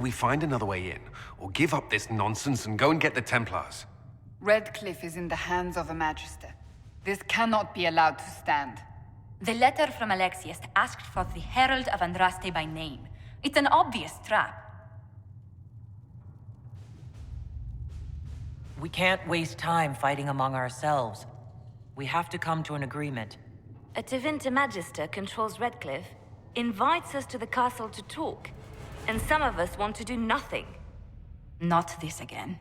We find another way in, or give up this nonsense and go and get the Templars. Redcliffe is in the hands of a Magister. This cannot be allowed to stand. The letter from Alexius asked for the Herald of Andraste by name. It's an obvious trap. We can't waste time fighting among ourselves. We have to come to an agreement. A Tevinter Magister controls Redcliffe, invites us to the castle to talk, and some of us want to do nothing. Not this again.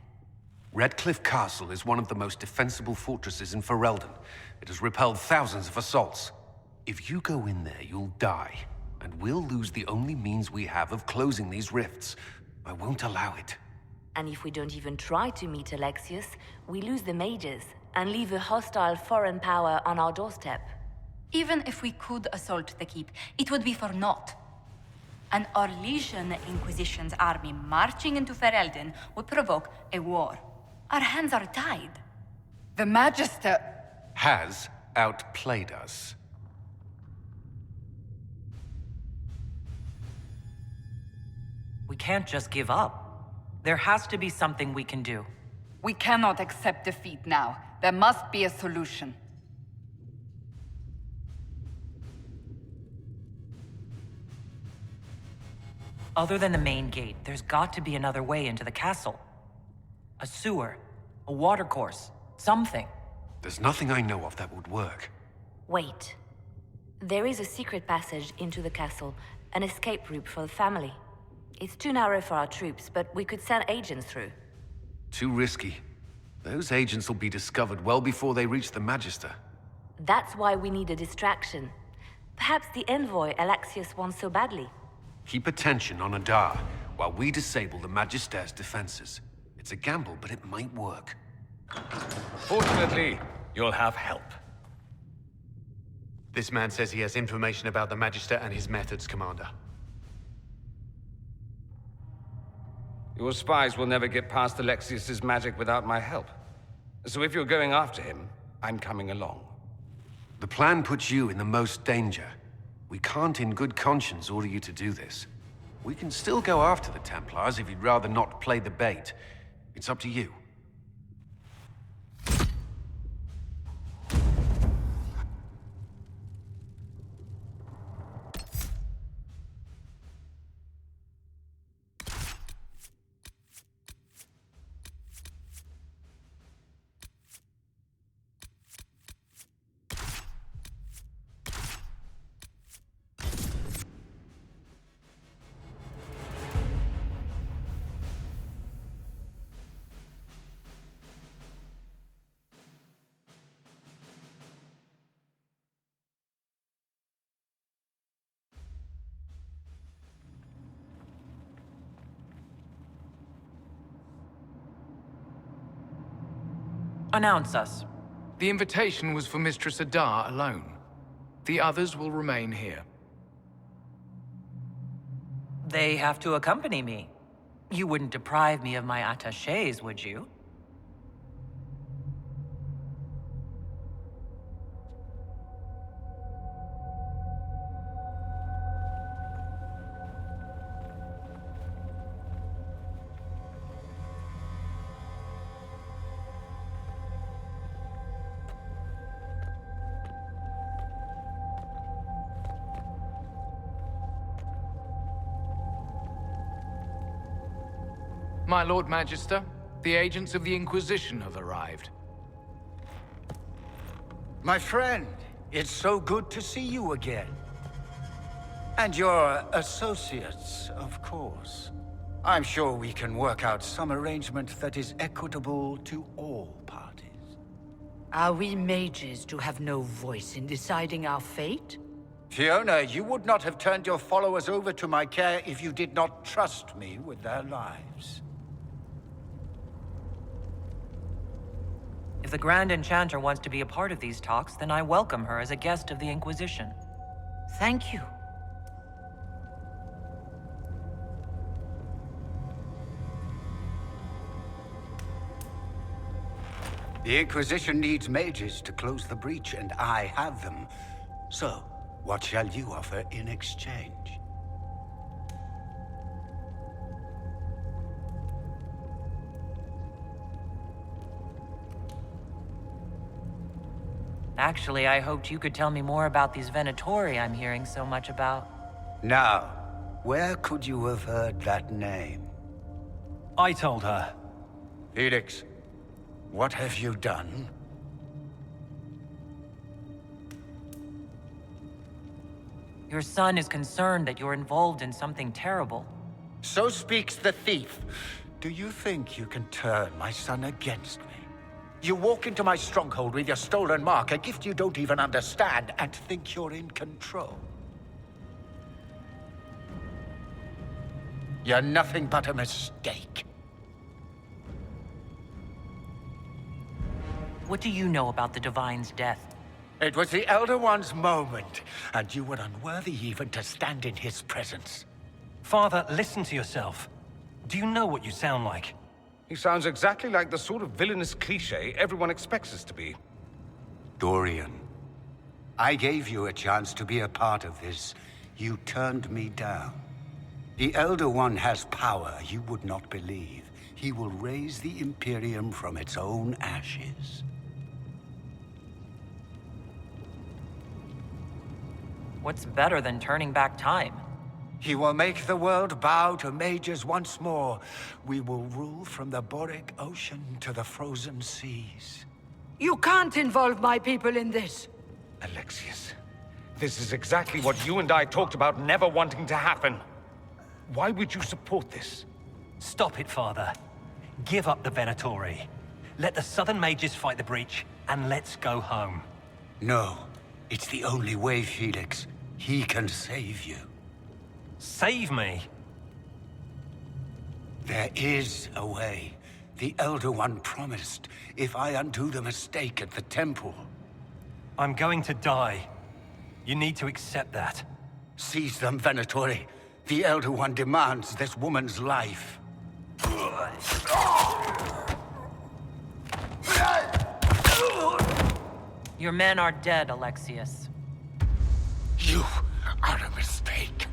Redcliffe Castle is one of the most defensible fortresses in Ferelden. It has repelled thousands of assaults. If you go in there, you'll die, and we'll lose the only means we have of closing these rifts. I won't allow it. And if we don't even try to meet Alexius, we lose the mages and leave a hostile foreign power on our doorstep. Even if we could assault the keep, it would be for naught. An Orlesian Inquisition's army marching into Ferelden would provoke a war. Our hands are tied. The Magister... has outplayed us. We can't just give up. There has to be something we can do. We cannot accept defeat now. There must be a solution. Other than the main gate, there's got to be another way into the castle. A sewer, a watercourse, something. There's nothing I know of that would work. Wait. There is a secret passage into the castle, an escape route for the family. It's too narrow for our troops, but we could send agents through. Too risky. Those agents will be discovered well before they reach the Magister. That's why we need a distraction. Perhaps the envoy Alexius wants so badly. Keep attention on Adar, while we disable the Magister's defenses. It's a gamble, but it might work. Fortunately, you'll have help. This man says he has information about the Magister and his methods, Commander. Your spies will never get past Alexius's magic without my help. So if you're going after him, I'm coming along. The plan puts you in the most danger. We can't in good conscience order you to do this. We can still go after the Templars if you'd rather not play the bait. It's up to you. Announce us. The invitation was for Mistress Adar alone. The others will remain here. They have to accompany me. You wouldn't deprive me of my attachés, would you? My Lord Magister, the agents of the Inquisition have arrived. My friend, it's so good to see you again. And your associates, of course. I'm sure we can work out some arrangement that is equitable to all parties. Are we mages to have no voice in deciding our fate? Fiona, you would not have turned your followers over to my care if you did not trust me with their lives. If the Grand Enchanter wants to be a part of these talks, then I welcome her as a guest of the Inquisition. Thank you. The Inquisition needs mages to close the breach, and I have them. So, what shall you offer in exchange? Actually, I hoped you could tell me more about these Venatori I'm hearing so much about. Now, where could you have heard that name? I told her. Felix, what have you done? Your son is concerned that you're involved in something terrible. So speaks the thief. Do you think you can turn my son against me? You walk into my stronghold with your stolen mark, a gift you don't even understand, and think you're in control. You're nothing but a mistake. What do you know about the Divine's death? It was the Elder One's moment, and you were unworthy even to stand in his presence. Father, listen to yourself. Do you know what you sound like? He sounds exactly like the sort of villainous cliché everyone expects us to be. Dorian, I gave you a chance to be a part of this. You turned me down. The Elder One has power you would not believe. He will raise the Imperium from its own ashes. What's better than turning back time? He will make the world bow to mages once more. We will rule from the Boric Ocean to the frozen seas. You can't involve my people in this. Alexius, this is exactly what you and I talked about never wanting to happen. Why would you support this? Stop it, Father. Give up the Venatori. Let the Southern Mages fight the breach, and let's go home. No, it's the only way, Felix. He can save you. Save me? There is a way. The Elder One promised, if I undo the mistake at the temple. I'm going to die. You need to accept that. Seize them, Venatori. The Elder One demands this woman's life. Your men are dead, Alexius. You are a mistake.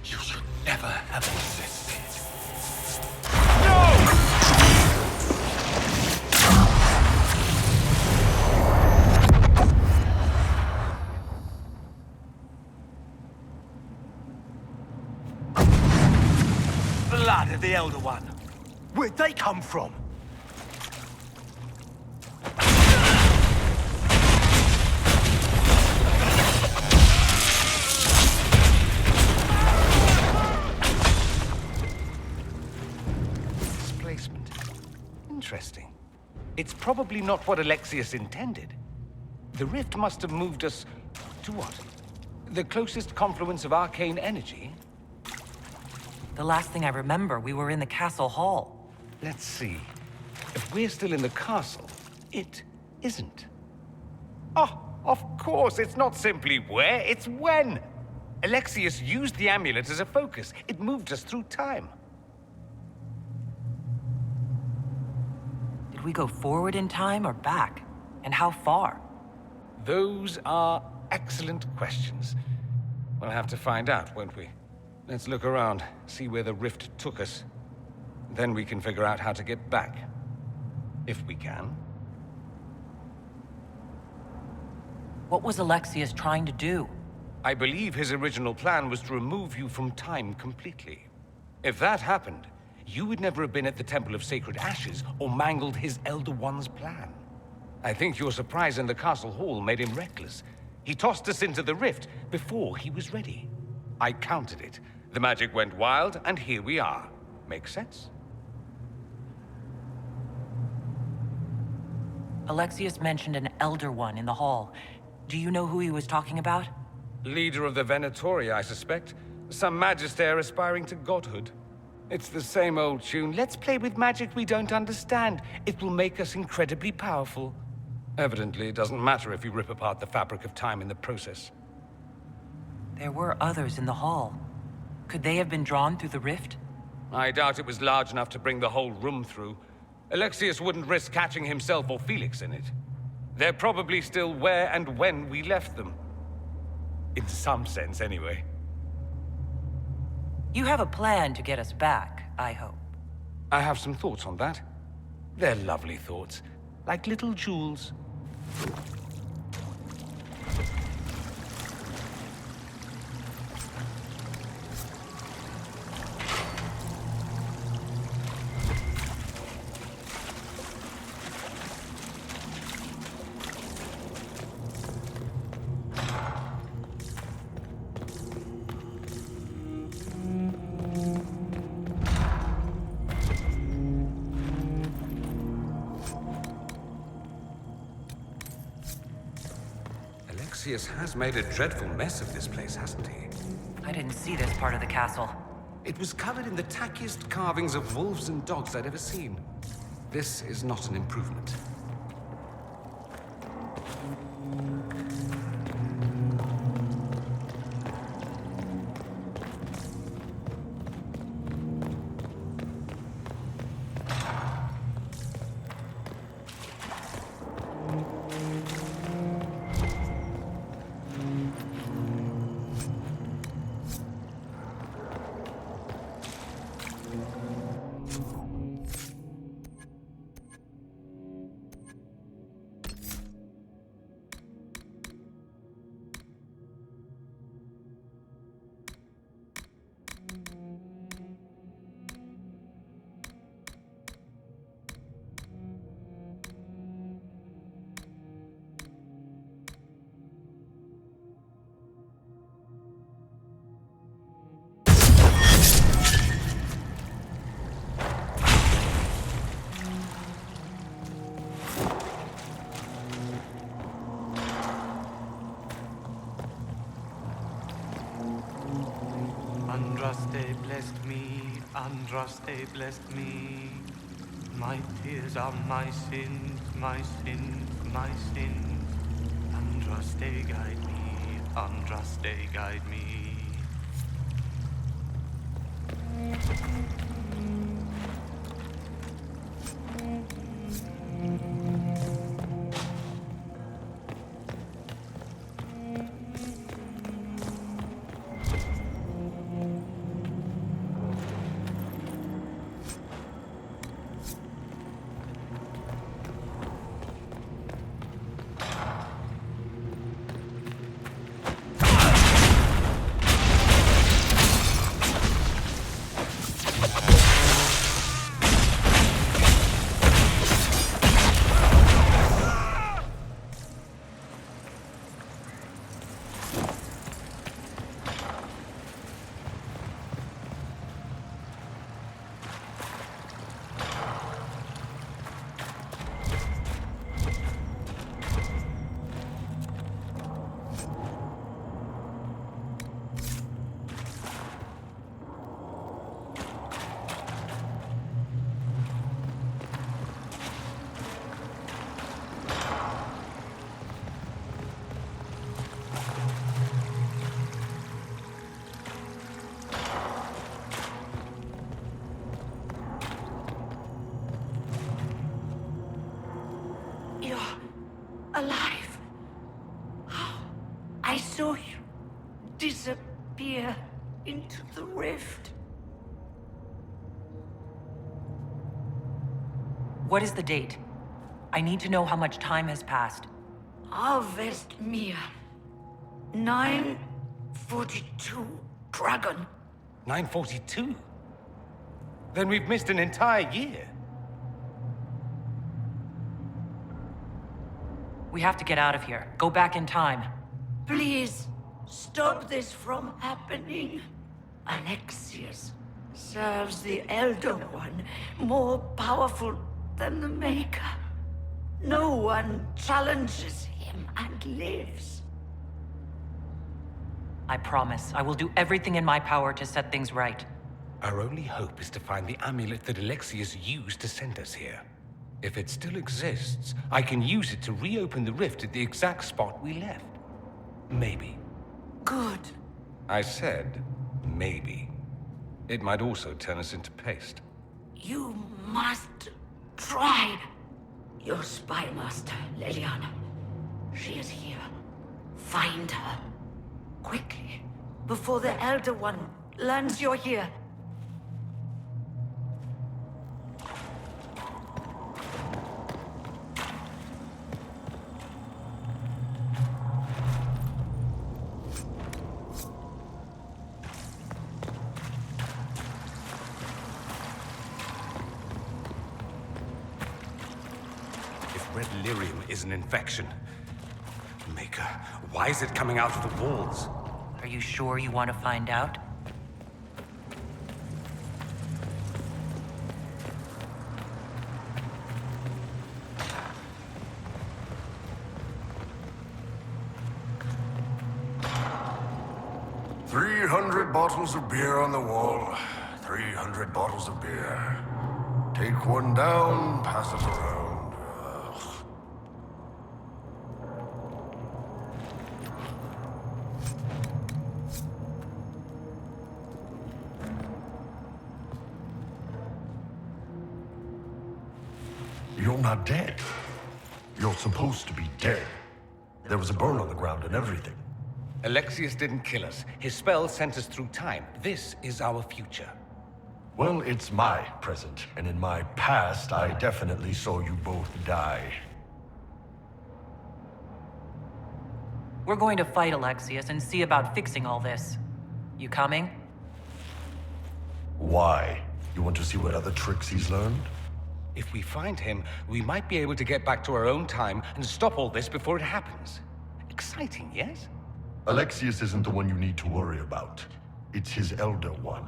You should never have existed. Blood of the Elder One. Where'd they come from? Displacement. Interesting. It's probably not what Alexius intended. The rift must have moved us to what? The closest confluence of arcane energy? The last thing I remember, we were in the castle hall. Let's see. If we're still in the castle, it isn't. Oh, of course, it's not simply where, it's when. Alexius used the amulet as a focus. It moved us through time. Did we go forward in time or back? And how far? Those are excellent questions. We'll have to find out, won't we? Let's look around, see where the rift took us. Then we can figure out how to get back. If we can. What was Alexius trying to do? I believe his original plan was to remove you from time completely. If that happened, you would never have been at the Temple of Sacred Ashes or mangled his Elder One's plan. I think your surprise in the castle hall made him reckless. He tossed us into the rift before he was ready. I counted it. The magic went wild, and here we are. Make sense? Alexius mentioned an Elder One in the hall. Do you know who he was talking about? Leader of the Venatori, I suspect. Some magister aspiring to godhood. It's the same old tune. Let's play with magic we don't understand. It will make us incredibly powerful. Evidently, it doesn't matter if you rip apart the fabric of time in the process. There were others in the hall. Could they have been drawn through the rift? I doubt it was large enough to bring the whole room through. Alexius wouldn't risk catching himself or Felix in it. They're probably still where and when we left them. In some sense, anyway. You have a plan to get us back, I hope. I have some thoughts on that. They're lovely thoughts, like little jewels. Alexius has made a dreadful mess of this place, hasn't he? I didn't see this part of the castle. It was covered in the tackiest carvings of wolves and dogs I'd ever seen. This is not an improvement. Andraste blessed me, Andraste blessed me. My tears are my sins, my sins, my sins. Andraste guide me, Andraste guide me. Alive. I saw you disappear into the rift. What is the date? I need to know how much time has passed. Harvest Mia. 942 Dragon. 942? Then we've missed an entire year. We have to get out of here. Go back in time. Please, stop this from happening. Alexius serves the Elder One, more powerful than the Maker. No one challenges him and lives. I promise. I will do everything in my power to set things right. Our only hope is to find the amulet that Alexius used to send us here. If it still exists, I can use it to reopen the rift at the exact spot we left. Maybe. Good. I said, maybe. It might also turn us into paste. You must try. Your spy master, Leliana. She is here. Find her. Quickly. Before the Elder One learns you're here. Red lyrium is an infection. Maker, why is it coming out of the walls? Are you sure you want to find out? 300 bottles of beer on the wall. 300 bottles of beer. Take one down, pass it around. Ugh. You're not dead. You're supposed to be dead. There was a burn on the ground and everything. Alexius didn't kill us. His spell sent us through time. This is our future. Well, it's my present, and in my past, I definitely saw you both die. We're going to fight Alexius and see about fixing all this. You coming? Why? You want to see what other tricks he's learned? If we find him, we might be able to get back to our own time and stop all this before it happens. Exciting, yes? Alexius isn't the one you need to worry about. It's his Elder One.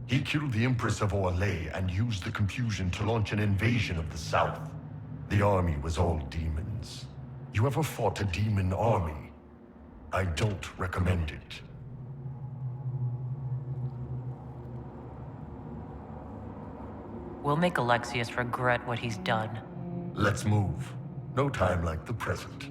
He killed the Empress of Orlais and used the confusion to launch an invasion of the South. The army was all demons. You ever fought a demon army? I don't recommend it. We'll make Alexius regret what he's done. Let's move. No time like the present.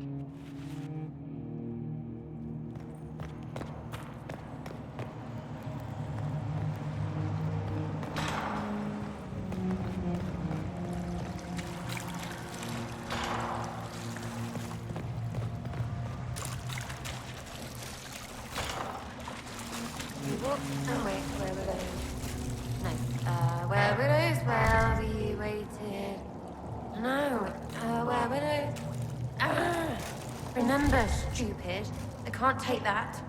Oh wait, where were those? No. Where were those while we waited? No. Where were those? Remember, stupid. I can't take that.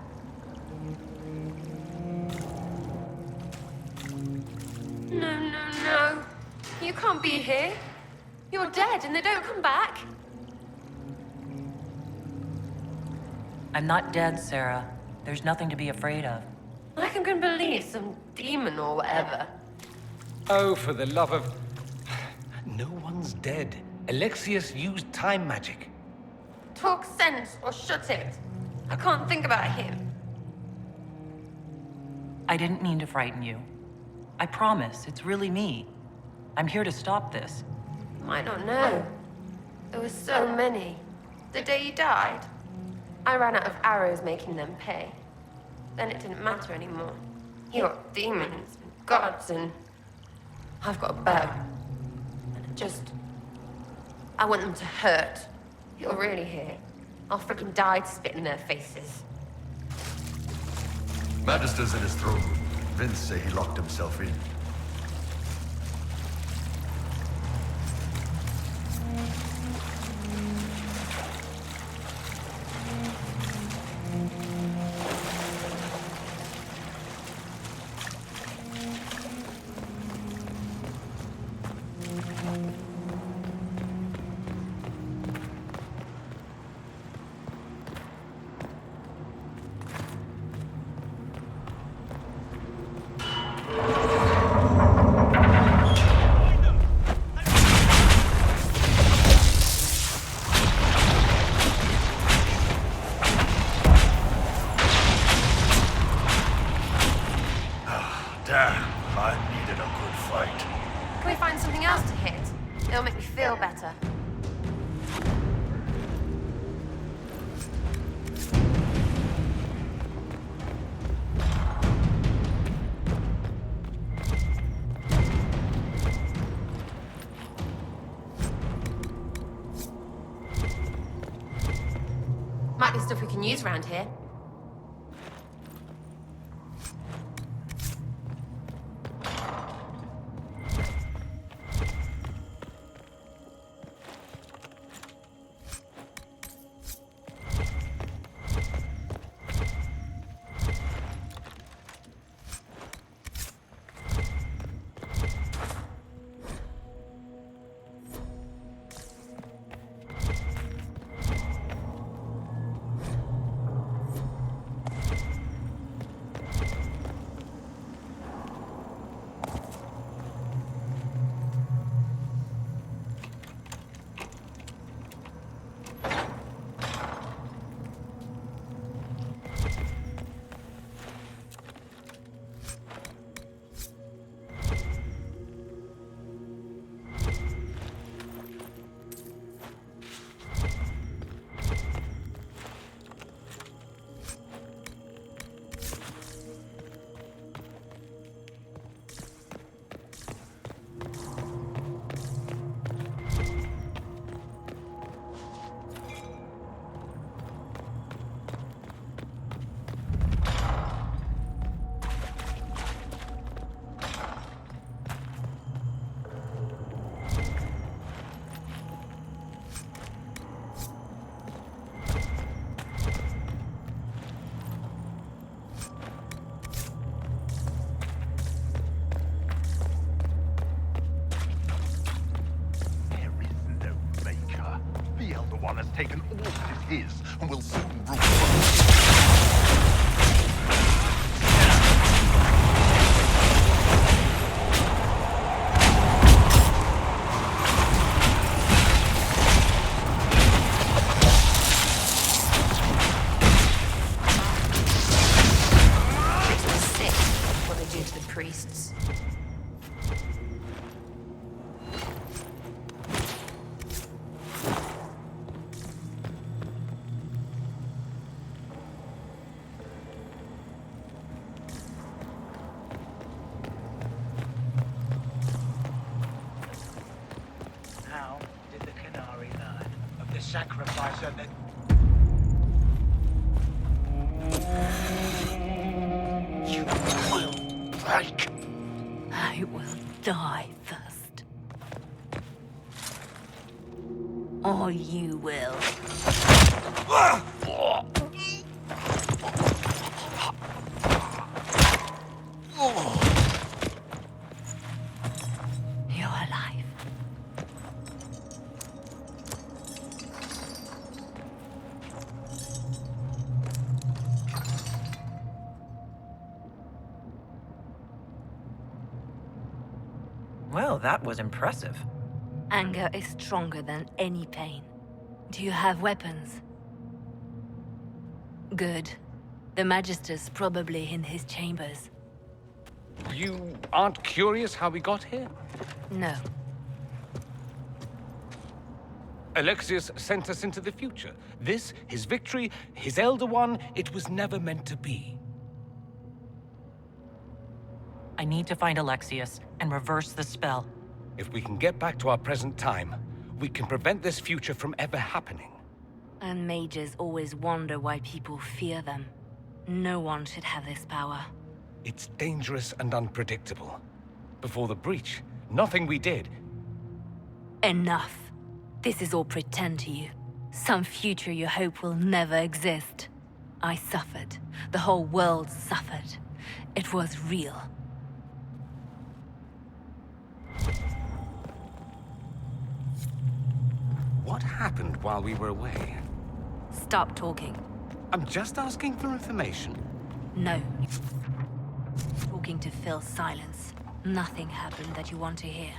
No. You can't be here. You're dead and they don't come back. I'm not dead, Sarah. There's nothing to be afraid of. Like I'm gonna believe some demon or whatever. Oh, for the love of... No one's dead. Alexius used time magic. Talk sense or shut it. I can't think about him. I didn't mean to frighten you. I promise, it's really me. I'm here to stop this. You might not know. There were so many. The day you died, I ran out of arrows making them pay. Then it didn't matter anymore. You got demons and gods and... I've got a bow. And I want them to hurt. You're really here. I'll freaking die to spit in their faces. Magister's in his throne room. Vince say he locked himself in. Damn, I needed a good fight. Can we find something else to hit? It'll make me feel better. Might be stuff we can use around here. taken all that is his and will soon rule the world. Priests. How did the Canary learn of the sacrificer that... You will break. I will die first. Or you will. You're alive. Well, that was impressive. Anger is stronger than any pain. Do you have weapons? Good. The Magister's probably in his chambers. You aren't curious how we got here? No. Alexius sent us into the future. This, his victory, his Elder One, it was never meant to be. I need to find Alexius and reverse the spell. If we can get back to our present time, we can prevent this future from ever happening. And mages always wonder why people fear them. No one should have this power. It's dangerous and unpredictable. Before the breach, nothing we did... Enough. This is all pretend to you. Some future you hope will never exist. I suffered. The whole world suffered. It was real. What happened while we were away? Stop talking. I'm just asking for information. No. Talking to fill silence. Nothing happened that you want to hear.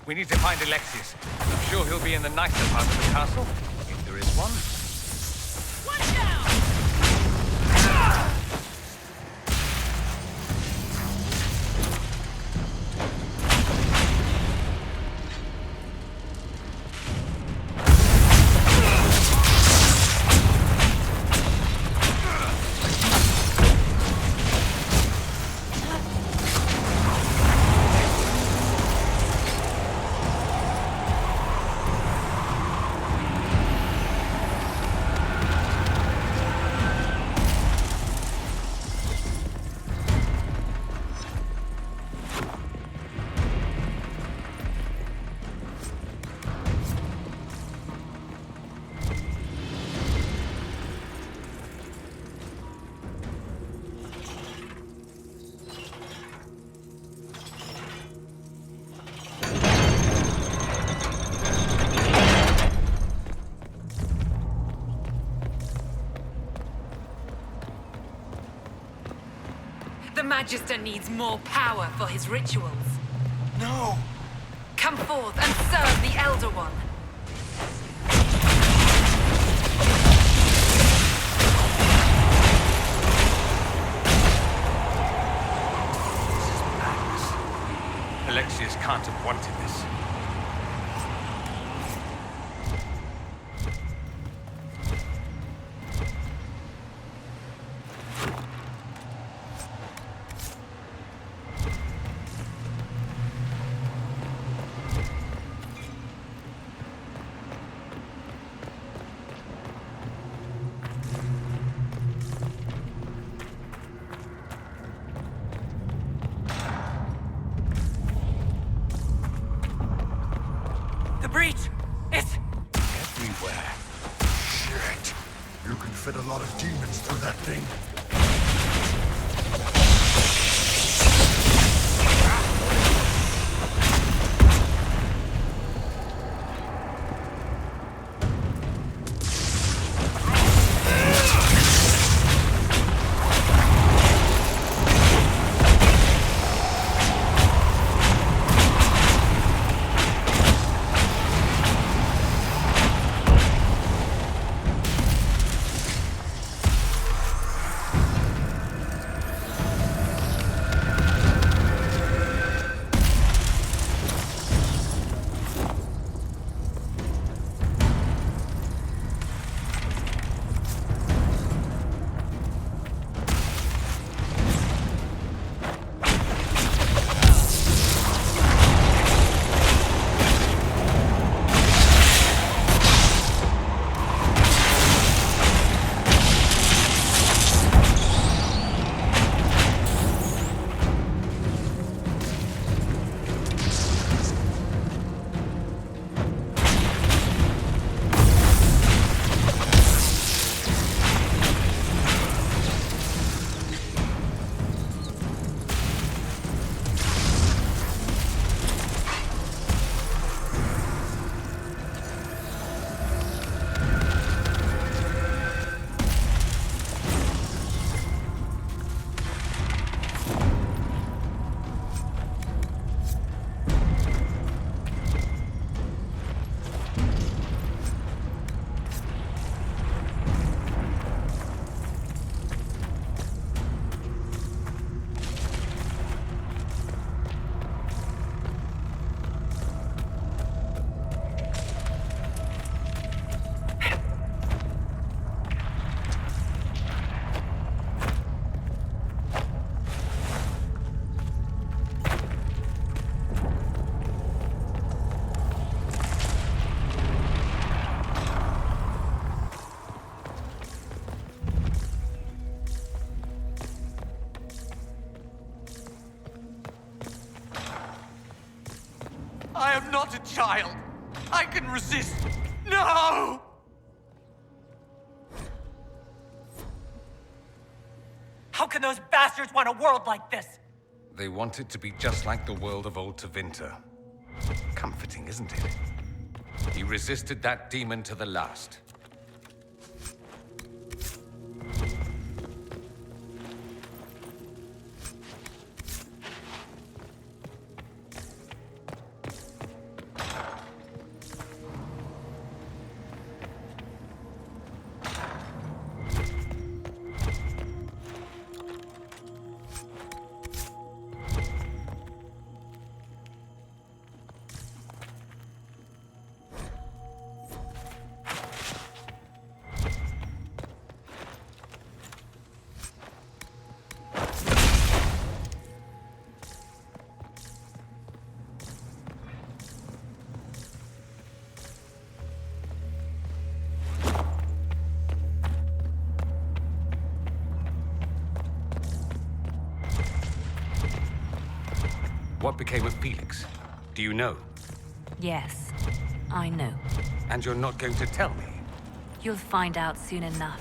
We need to find Alexius. I'm sure he'll be in the nicer part of the castle, if there is one. Watch out! The Magister needs more power for his rituals. No! Come forth and serve the Elder One. Alexius can't have wanted this. Breach! It's... everywhere. Shit! You can fit a lot of demons through that thing. I am not a child. I can resist. No! How can those bastards want a world like this? They want it to be just like the world of old Tevinter. Comforting, isn't it? He resisted that demon to the last. What became of Felix? Do you know? Yes, I know. And you're not going to tell me? You'll find out soon enough.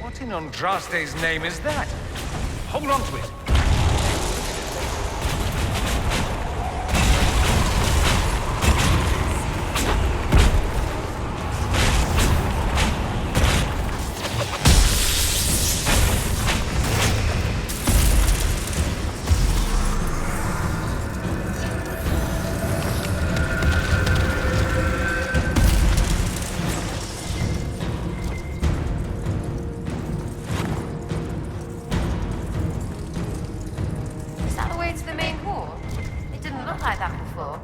What in Andraste's name is that? Hold on to it. Is that the way to the main hall? It didn't look like that before.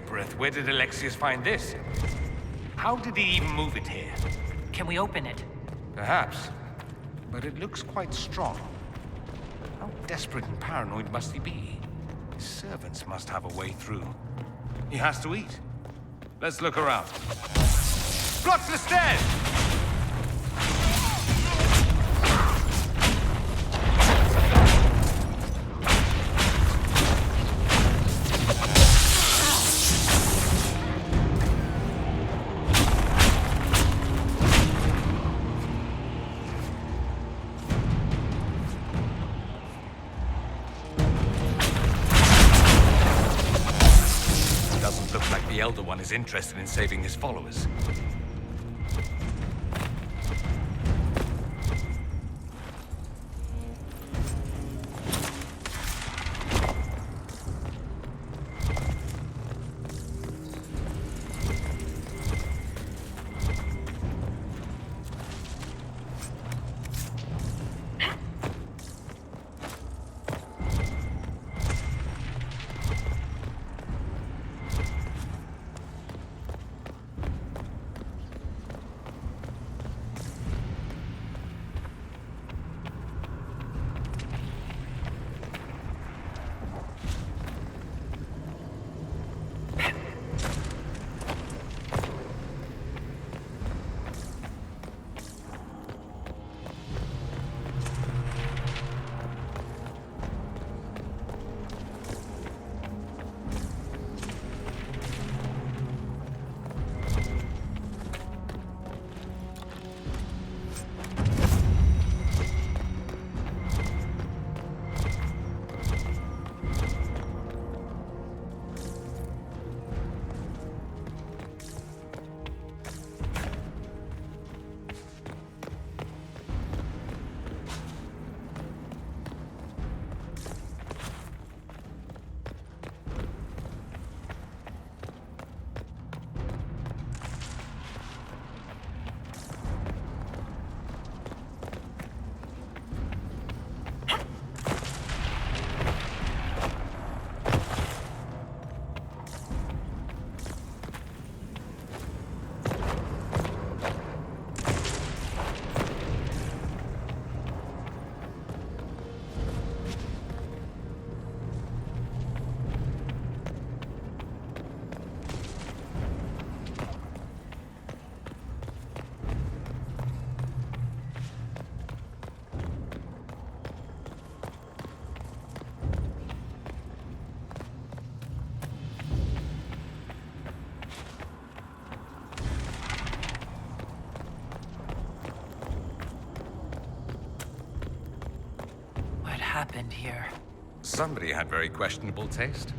breath. Where did Alexius find this? How did he even move it here? Can we open it? Perhaps. But it looks quite strong. How desperate and paranoid must he be? His servants must have a way through. He has to eat. Let's look around. Block the stairs! The Elder One is interested in saving his followers. Happened here? Somebody had very questionable taste.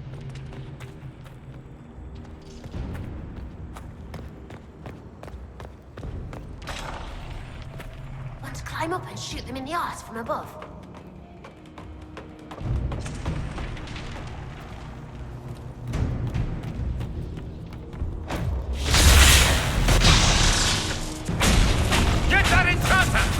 Let's climb up and shoot them in the arse from above. Get that enchanter!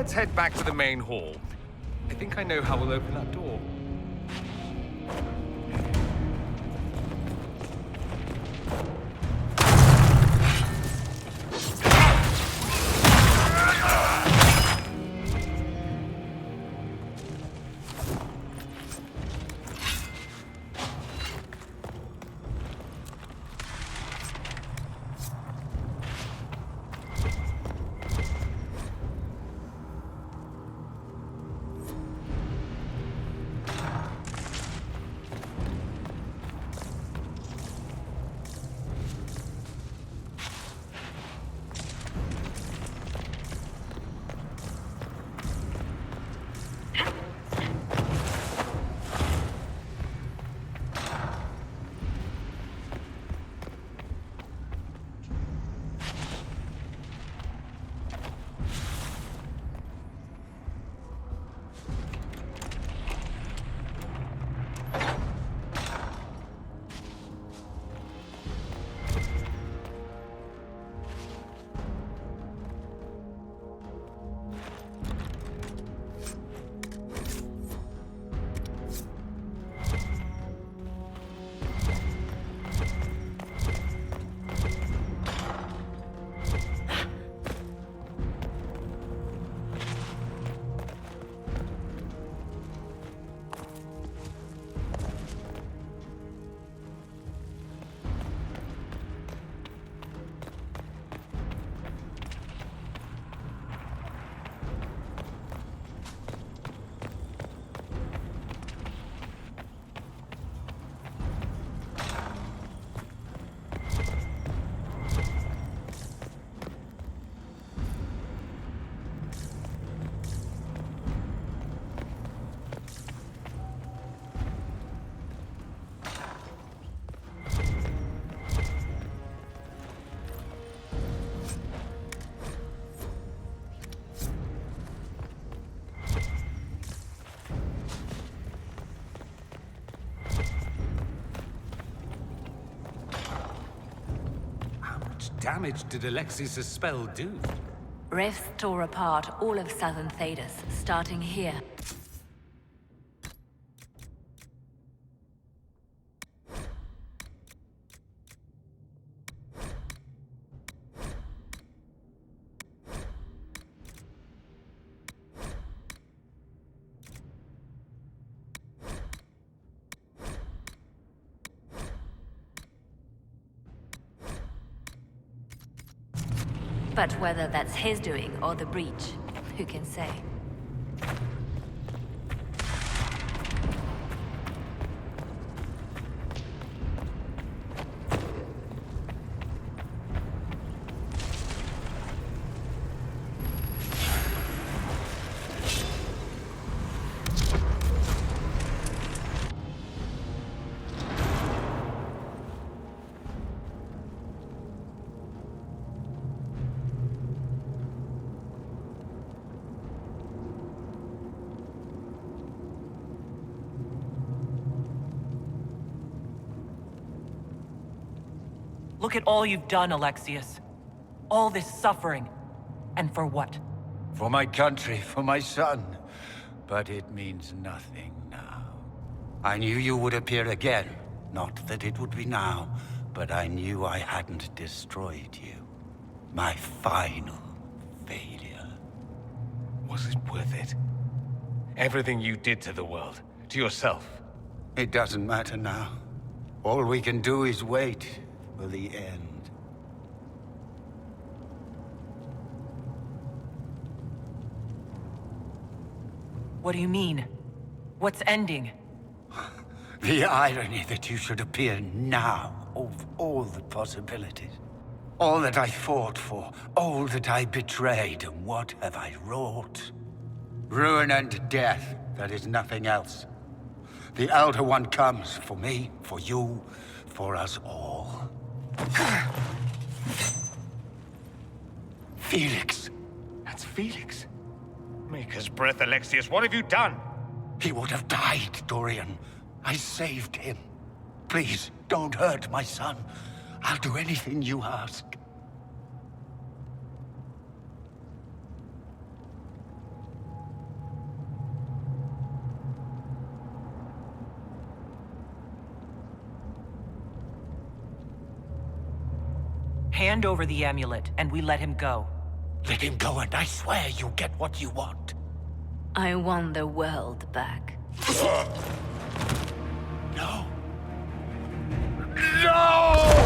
let's head back to the main hall. I think I know how we'll open that door. Damage did Alexius' spell do? Rifts tore apart all of southern Thedas, starting here. But whether that's his doing or the breach, who can say? Look at all you've done, Alexius. All this suffering. And for what? For my country, for my son. But it means nothing now. I knew you would appear again. Not that it would be now, but I knew I hadn't destroyed you. My final failure. Was it worth it? Everything you did to the world, to yourself. It doesn't matter now. All we can do is wait for the end. What do you mean? What's ending? The irony that you should appear now of all the possibilities. All that I fought for, all that I betrayed, and what have I wrought? Ruin and death, that is nothing else. The Elder One comes for me, for you, for us all. Felix. That's Felix. Maker's breath, Alexius, what have you done? He would have died, Dorian. I saved him. Please, don't hurt my son. I'll do anything you ask. Hand over the amulet, and we let him go. Let him go, and I swear you'll get what you want. I want the world back. No. No!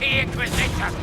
Age Inquisition!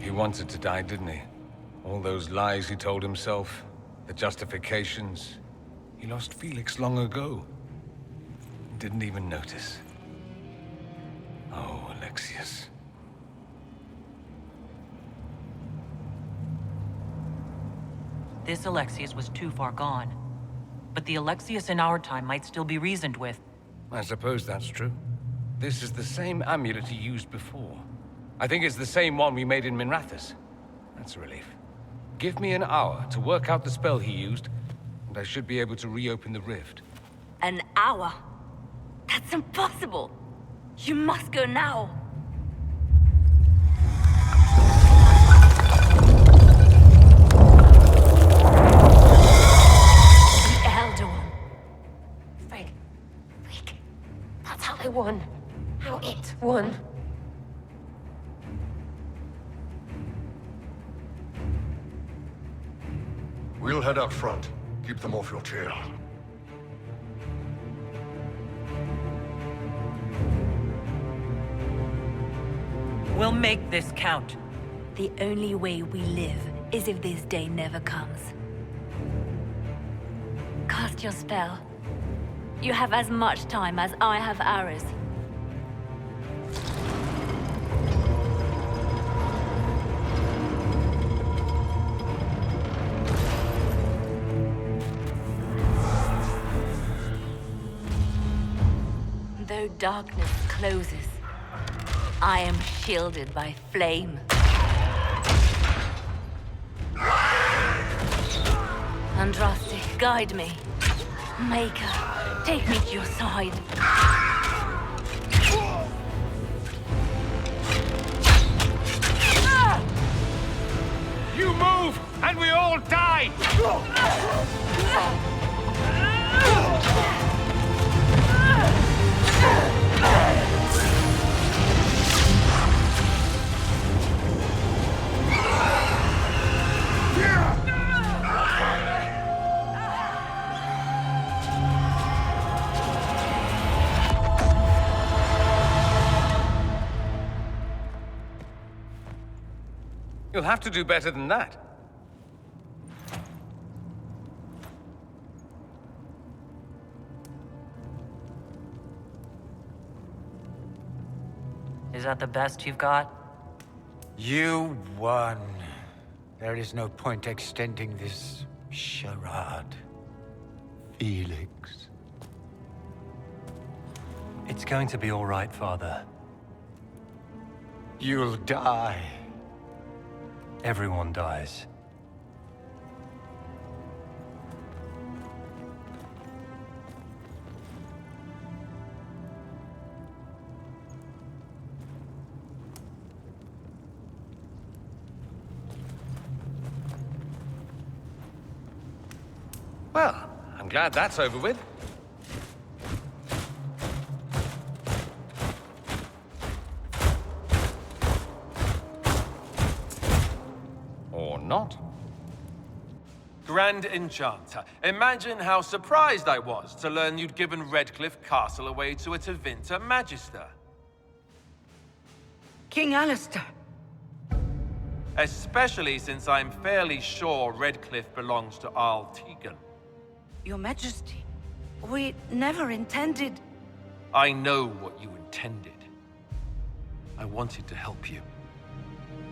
He wanted to die, didn't he? All those lies he told himself, the justifications. He lost Felix long ago. Didn't even notice. Oh, Alexius. This Alexius was too far gone. But the Alexius in our time might still be reasoned with. I suppose that's true. This is the same amulet he used before. I think it's the same one we made in Minrathous. That's a relief. Give me an hour to work out the spell he used, and I should be able to reopen the rift. An hour? That's impossible! You must go now! The Elder One. Frigg. That's how they won. How it won. We'll head out front. Keep them off your tail. We'll make this count. The only way we live is if this day never comes. Cast your spell. You have as much time as I have arrows. Though darkness closes, I am shielded by flame. Andraste, guide me. Maker, take me to your side. You move, and we all die! You'll have to do better than that. Is that the best you've got? You won. There is no point extending this charade, Felix. It's going to be all right, Father. You'll die. Everyone dies. Well, I'm glad that's over with. Or not. Grand Enchanter, imagine how surprised I was to learn you'd given Redcliffe Castle away to a Tevinter Magister. King Alistair. Especially since I'm fairly sure Redcliffe belongs to Arl Tegan. Your Majesty, we never intended... I know what you intended. I wanted to help you.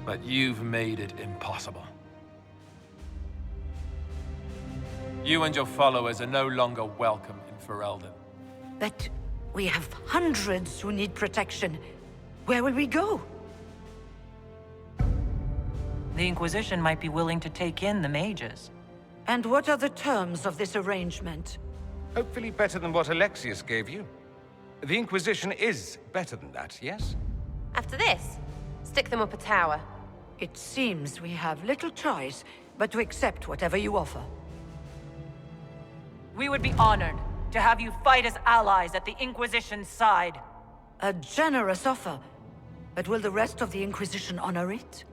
But you've made it impossible. You and your followers are no longer welcome in Ferelden. But we have hundreds who need protection. Where will we go? The Inquisition might be willing to take in the mages. And what are the terms of this arrangement? Hopefully better than what Alexius gave you. The Inquisition is better than that, yes? After this, stick them up a tower. It seems we have little choice but to accept whatever you offer. We would be honored to have you fight as allies at the Inquisition's side. A generous offer. But will the rest of the Inquisition honor it?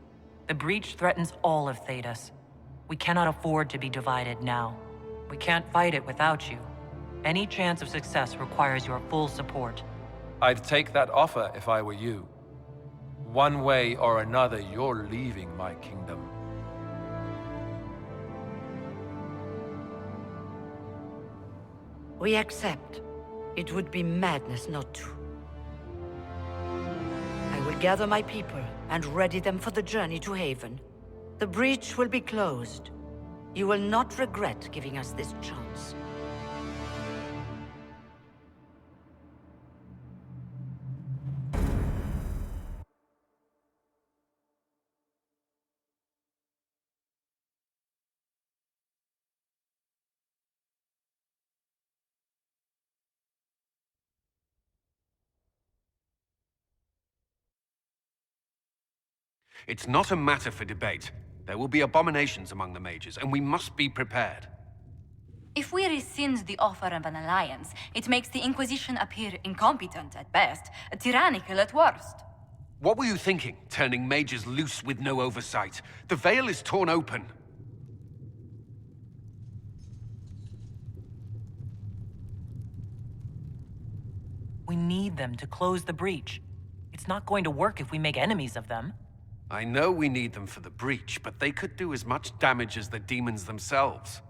The breach threatens all of Thedas. We cannot afford to be divided now. We can't fight it without you. Any chance of success requires your full support. I'd take that offer if I were you. One way or another, you're leaving my kingdom. We accept. It would be madness not to. I will gather my people and ready them for the journey to Haven. The breach will be closed. You will not regret giving us this chance. It's not a matter for debate. There will be abominations among the mages, and we must be prepared. If we rescind the offer of an alliance, it makes the Inquisition appear incompetent at best, tyrannical at worst. What were you thinking, turning mages loose with no oversight? The veil is torn open. We need them to close the breach. It's not going to work if we make enemies of them. I know we need them for the breach, but they could do as much damage as the demons themselves.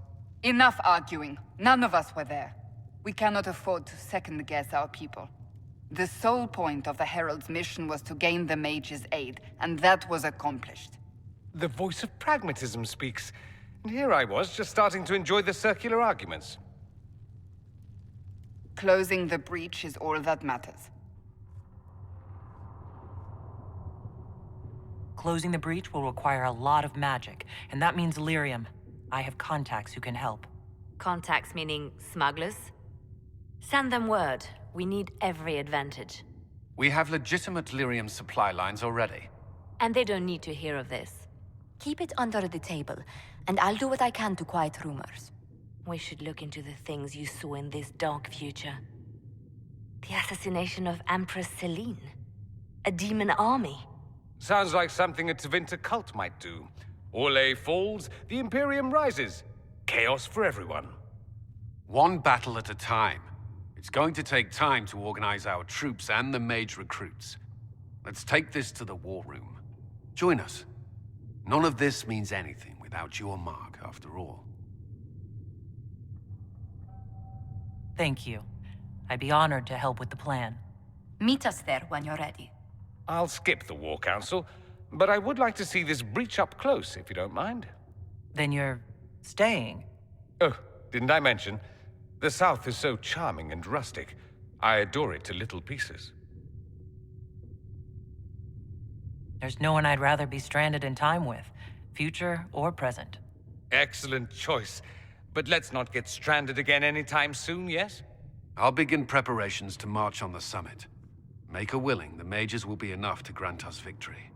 Enough arguing. None of us were there. We cannot afford to second-guess our people. The sole point of the Herald's mission was to gain the mage's aid, and that was accomplished. The voice of pragmatism speaks. And here I was, just starting to enjoy the circular arguments. Closing the breach is all that matters. Closing the breach will require a lot of magic, and that means lyrium. I have contacts who can help. Contacts meaning smugglers? Send them word. We need every advantage. We have legitimate lyrium supply lines already. And they don't need to hear of this. Keep it under the table, and I'll do what I can to quiet rumors. We should look into the things you saw in this dark future. The assassination of Empress Celine. A demon army. Sounds like something a Tevinter cult might do. Orlais falls, the Imperium rises. Chaos for everyone. One battle at a time. It's going to take time to organize our troops and the mage recruits. Let's take this to the war room. Join us. None of this means anything without your mark, after all. Thank you. I'd be honored to help with the plan. Meet us there when you're ready. I'll skip the War Council, but I would like to see this breach up close, if you don't mind. Then you're staying? Oh, didn't I mention? The South is so charming and rustic. I adore it to little pieces. There's no one I'd rather be stranded in time with, future or present. Excellent choice. But let's not get stranded again anytime soon, yes? I'll begin preparations to march on the summit. Make a willing, the mages will be enough to grant us victory.